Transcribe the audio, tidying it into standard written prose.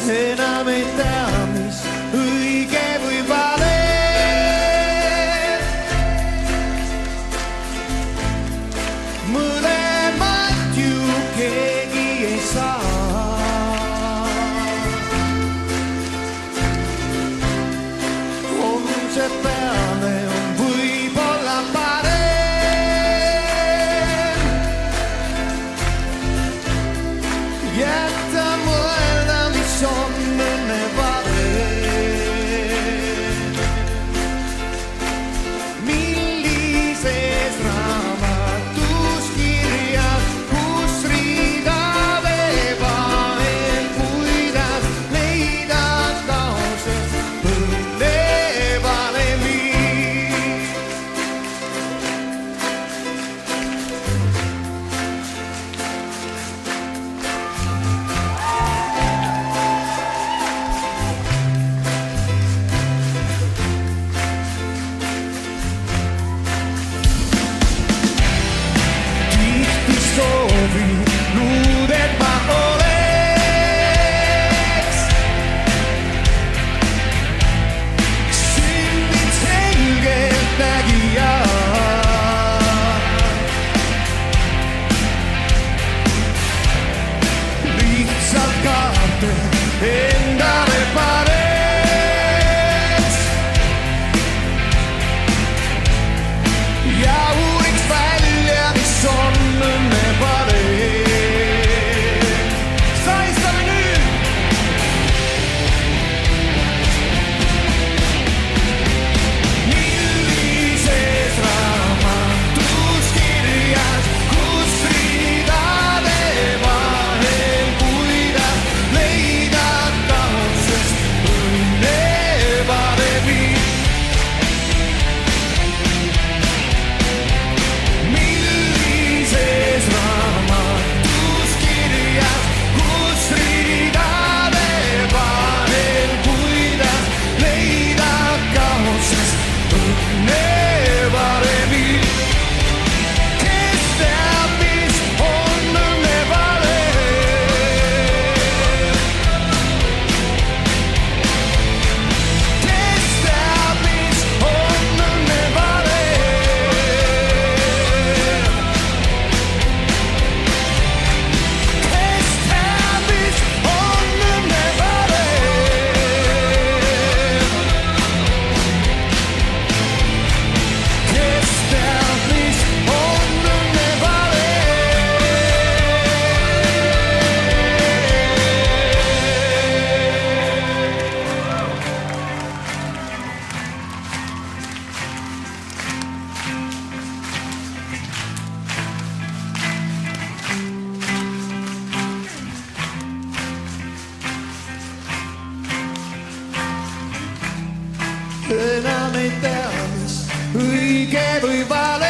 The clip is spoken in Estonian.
enam ei tea, mis õige või vale. Mõlemat ju keegi ei saa. Homse peale on võib-olla parem jätta mõelda, mis on enne varem. Millises raamatus kirjas, kus ridade vahel, kuidas leida kaoses õnne valemi. Luudet ma oleks sündinud selgeltnägija. Lihtsalt kaarte endale paneks ja uuriks välja, mis on õnne parem. Enam ei tea, mis õige või vale.